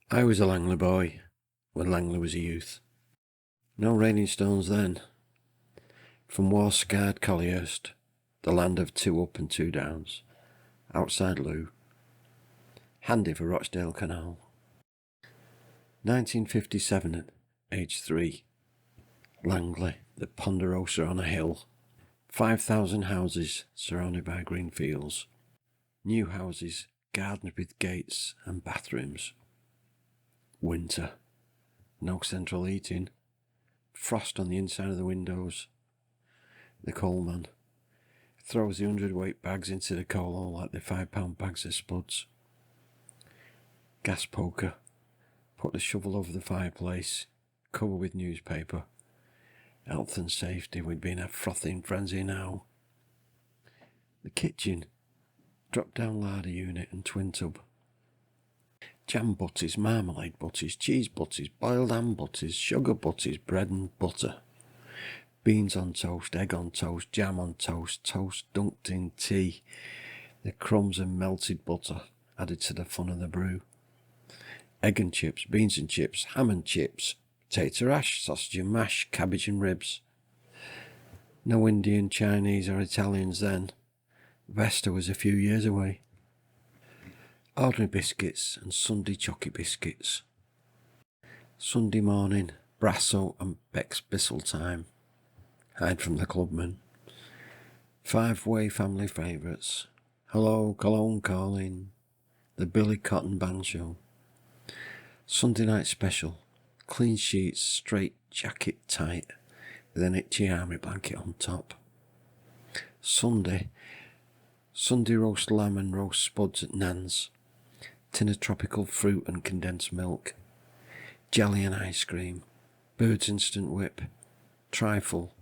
I was a Langley boy when Langley was a youth. No raining stones then. From war-scarred Collyhurst, the land of 2 up and 2 downs, outside Loo, handy for Rochdale Canal. 1957 at age 3. Langley, the Ponderosa on a hill. 5,000 houses surrounded by green fields. New houses gardened with gates and bathrooms. Winter. No central heating. Frost on the inside of the windows. The coalman throws the 100-weight bags into the coal hole like the £5 bags of spuds. Gas poker. Put the shovel over the fireplace, cover with newspaper. Health and safety would be in a frothing frenzy now. The kitchen. Drop down larder unit and twin tub. Jam butties, marmalade butties, cheese butties, boiled ham butties, sugar butties, bread and butter. Beans on toast, egg on toast, jam on toast, toast dunked in tea. The crumbs and melted butter added to the fun of the brew. Egg and chips, beans and chips, ham and chips, potato hash, sausage and mash, cabbage and ribs. No Indian, Chinese or Italians then. Vesta was a few years away. Ordinary biscuits and Sunday chocky biscuits. Sunday morning, Brasso and Beck's Bissell time. Hide from the clubman. 5-way family favourites. Hello, Cologne calling. The Billy Cotton Band Show. Sunday night special. Clean sheets, straight jacket tight, with an itchy army blanket on top. Sunday roast lamb and roast spuds at Nan's. Tin of tropical fruit and condensed milk. Jelly and ice cream. Bird's instant whip. Trifle.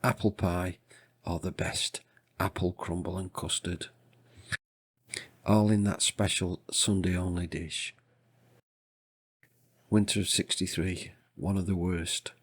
Apple pie, or the best, apple crumble and custard. All in that special Sunday only dish. Winter of 63, one of the worst.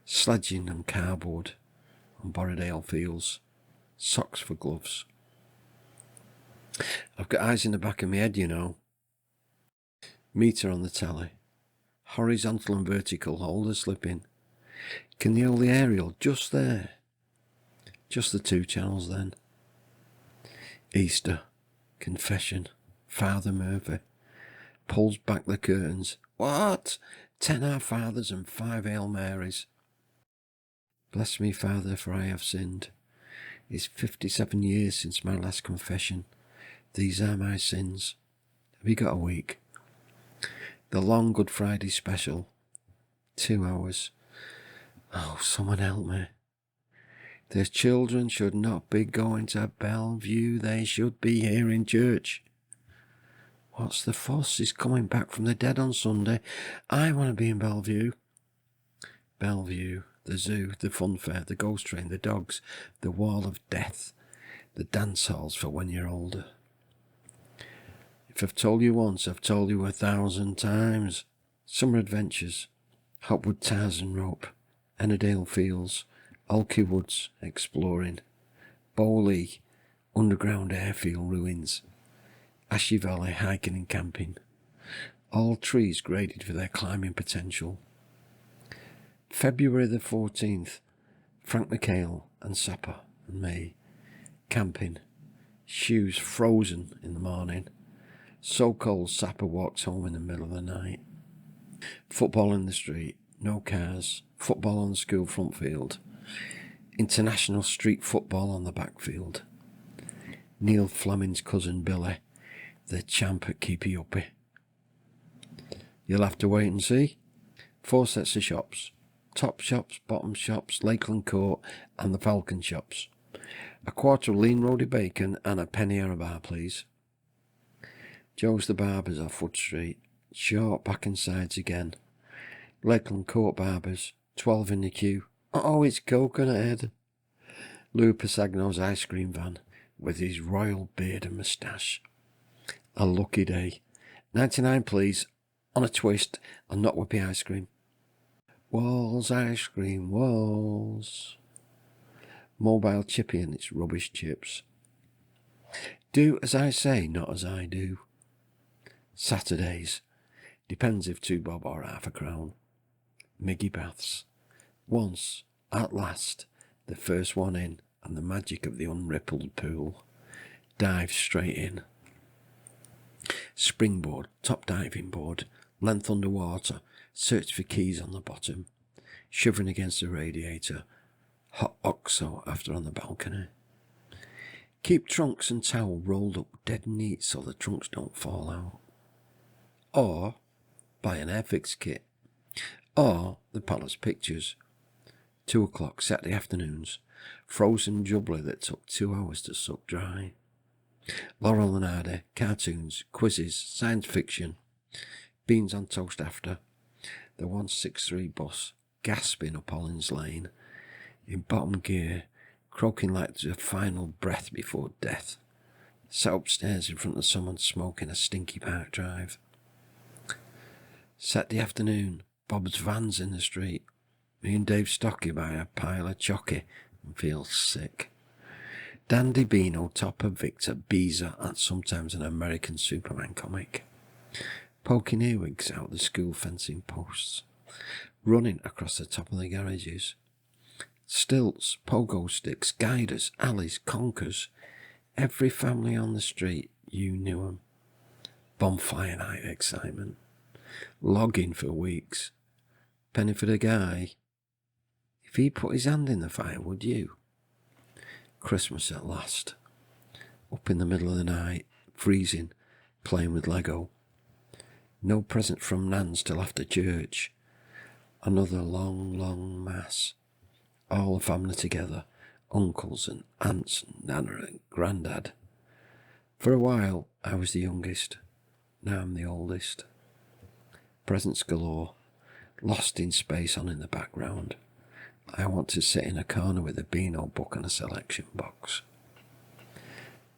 Sledging and cardboard on Borrowdale fields. Socks for gloves. I've got eyes in the back of my head, you know. Meter on the telly. Horizontal and vertical, holder slipping. Can you hold the aerial just there? Just the 2 channels then. Easter. Confession. Father Murphy. Pulls back the curtains. What? 10 Our Fathers and 5 Hail Marys. Bless me, Father, for I have sinned. It's 57 years since my last confession. These are my sins. Have you got a week? The long Good Friday special. 2 hours. Oh, someone help me. Their children should not be going to Bellevue. They should be here in church. What's the fuss? He's coming back from the dead on Sunday. I want to be in Bellevue. Bellevue, the zoo, the fun fair, the ghost train, the dogs, the wall of death, the dance halls for when you're older. If I've told you once, I've told you 1,000 times. Summer adventures, Hotwood Tarzan rope, Ennerdale Fields, Alky Woods exploring, Bowley, underground airfield ruins, Ashy Valley hiking and camping, all trees graded for their climbing potential. February the 14th, Frank McHale and Sapper and me, camping, shoes frozen in the morning, so cold Sapper walks home in the middle of the night. Football in the street, no cars, football on the school front field, international street football on the backfield. Neil Fleming's cousin Billy, the champ at Keepy Uppy. You'll have to wait and see. 4 sets of shops. Top shops, bottom shops, Lakeland Court and the Falcon shops. A quarter of lean roady bacon and a penny or a bar, please. Joe's the barber's off Wood Street. Short back and sides again. Lakeland Court barbers. 12 in the queue. Oh, it's Coconut Head. Lou Pasagno's ice cream van with his royal beard and moustache. A lucky day. 99 please, on a twist and not whippy ice cream. Walls ice cream, walls. Mobile chippy and its rubbish chips. Do as I say, not as I do. Saturdays. Depends if 2 bob or half a crown. Miggy baths. Once, at last, the first one in, and the magic of the unrippled pool. Dive straight in. Springboard, top diving board, length underwater, search for keys on the bottom, shivering against the radiator, hot oxo after on the balcony. Keep trunks and towel rolled up dead neat so the trunks don't fall out. Or buy an airfix kit. Or the Palace Pictures. 2 o'clock Saturday afternoons. Frozen jubbly that took 2 hours to suck dry. Laurel and Hardy, cartoons, quizzes, science fiction. Beans on toast after. The 163 bus gasping up Hollins Lane. In bottom gear, croaking like the final breath before death. Sat upstairs in front of someone smoking a stinky park drive. Saturday afternoon, Bob's van's in the street. Me and Dave Stocky buy a pile of chocky and feel sick. Dandy Beano, Topper, Victor, Beezer, and sometimes an American Superman comic. Poking earwigs out the school fencing posts. Running across the top of the garages. Stilts, pogo sticks, guiders, alleys, conkers. Every family on the street, you knew 'em. Bonfire night excitement. Logging for weeks. Penny for the guy. If he put his hand in the fire, would you? Christmas at last. Up in the middle of the night, freezing, playing with Lego. No present from Nan's till after church. Another long, long mass. All the family together, uncles and aunts and Nana and Grandad. For a while, I was the youngest. Now I'm the oldest. Presents galore, lost in space on in the background. I want to sit in a corner with a Beano book and a selection box.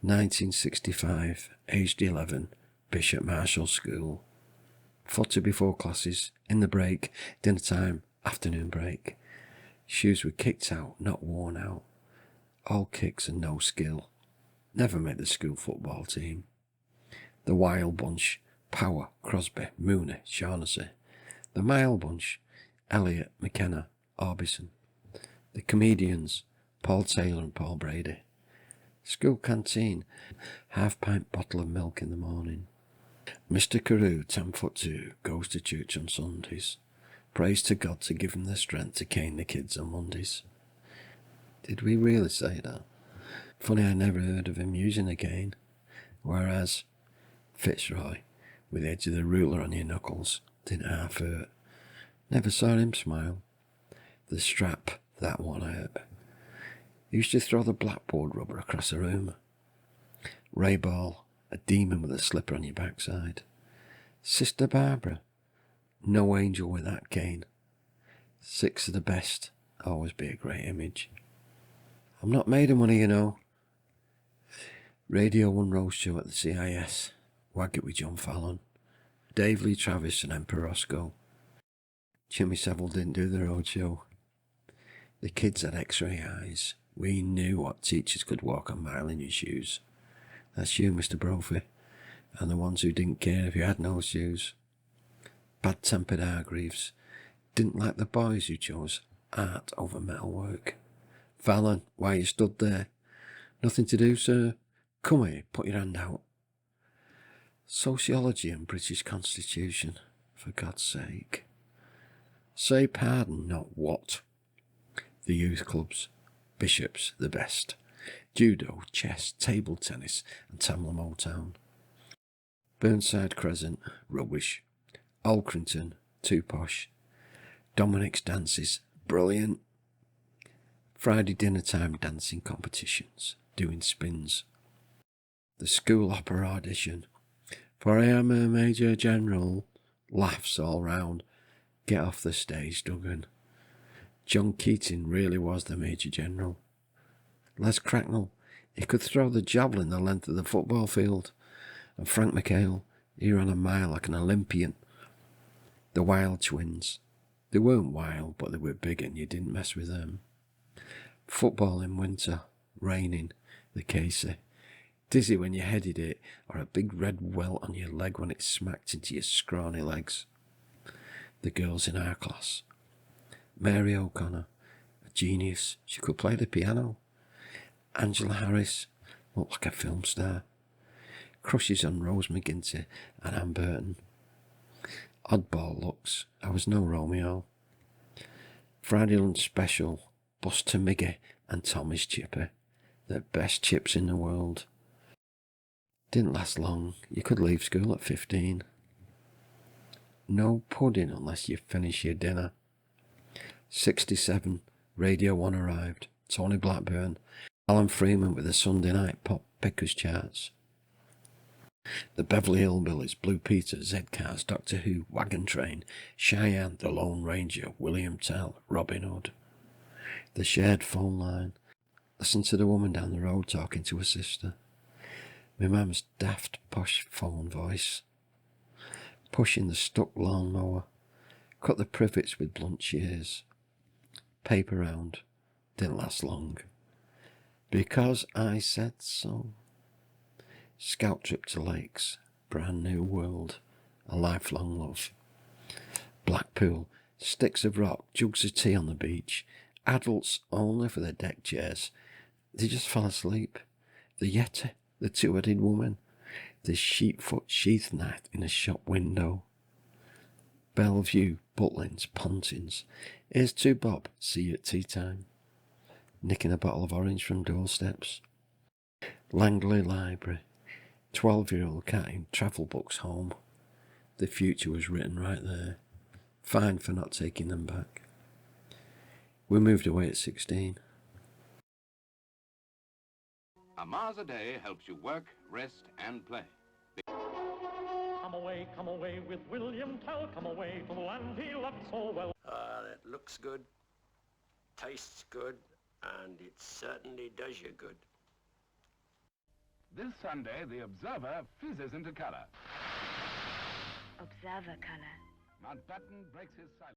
1965, aged 11, Bishop Marshall School. Footy before classes, in the break, dinner time, afternoon break. Shoes were kicked out, not worn out. All kicks and no skill. Never made the school football team. The Wild Bunch, Power, Crosby, Mooney, Shaughnessy. The Mile Bunch, Elliot, McKenna, Orbison. The Comedians, Paul Taylor and Paul Brady. School canteen, half-pint bottle of milk in the morning. Mr. Carew, 10'2", goes to church on Sundays. Prays to God to give him the strength to cane the kids on Mondays. Did we really say that? Funny I never heard of him using a cane. Whereas Fitzroy, with the edge of the ruler on your knuckles, didn't half hurt. Never saw him smile. The strap, that one hurt. He used to throw the blackboard rubber across the room. Ray Ball, a demon with a slipper on your backside. Sister Barbara, no angel with that cane. 6 of the best, always be a great image. I'm not made of money, you know. Radio 1 roast show at the CIS. Wag it with John Fallon. Dave Lee Travis and Emperor Roscoe. Jimmy Savile didn't do the road show. The kids had x-ray eyes. We knew what teachers could walk a mile in your shoes. That's you, Mr. Brophy. And the ones who didn't care if you had no shoes. Bad-tempered Hargreaves. Didn't like the boys who chose art over metalwork. Fallon, why you stood there? Nothing to do, sir? Come here, put your hand out. Sociology and British Constitution, for God's sake. Say pardon, not what. The youth clubs. Bishops, the best. Judo, chess, table tennis, and Tamla Motown. Burnside Crescent, rubbish. Alcrington, too posh. Dominic's dances, brilliant. Friday dinner time dancing competitions, doing spins. The school opera audition. For I am a Major General. Laughs all round. Get off the stage, Duggan. John Keating really was the Major General. Les Cracknell, he could throw the javelin the length of the football field. And Frank McHale, he ran a mile like an Olympian. The Wild Twins. They weren't wild, but they were big and you didn't mess with them. Football in winter, raining, the Casey. dizzy when you headed it, or a big red welt on your leg when it smacked into your scrawny legs. The girls in our class. Mary O'Connor, a genius, she could play the piano. Angela Harris, looked like a film star. Crushes on Rose McGinty and Anne Burton. Oddball looks, I was no Romeo. Friday lunch special, Buster Miggy and Tommy's Chipper, the best chips in the world. Didn't last long, you could leave school at 15. No pudding unless you finish your dinner. 67, Radio 1 arrived, Tony Blackburn, Alan Freeman with the Sunday night pop pickers charts. The Beverly Hillbillies, Blue Peter, Zed Cars, Doctor Who, Wagon Train, Cheyenne, The Lone Ranger, William Tell, Robin Hood. The shared phone line. Listen to the woman down the road talking to her sister. My mum's daft posh phone voice. Pushing the stuck lawnmower. Cut the privets with blunt shears. Paper round. Didn't last long. Because I said so. Scout trip to Lakes, brand new world, a lifelong love. Blackpool, sticks of rock, jugs of tea on the beach, adults only for the deck chairs. They just fell asleep. The Yeti, the two-headed woman, the sheepfoot sheath knife in a shop window. Bellevue, Butlins, Pontins. Here's to Bob, see you at tea time. Nicking a bottle of orange from doorsteps. Langley Library. 12-year-old carrying travel books home. The future was written right there. Fine for not taking them back. We moved away at 16. A Mars a day helps you work, rest, and play. Come away with William Tell. Come away to the land he loved so well. It looks good, tastes good, and it certainly does you good. This Sunday, the Observer fizzes into colour. Observer color. Mountbatten breaks his silence.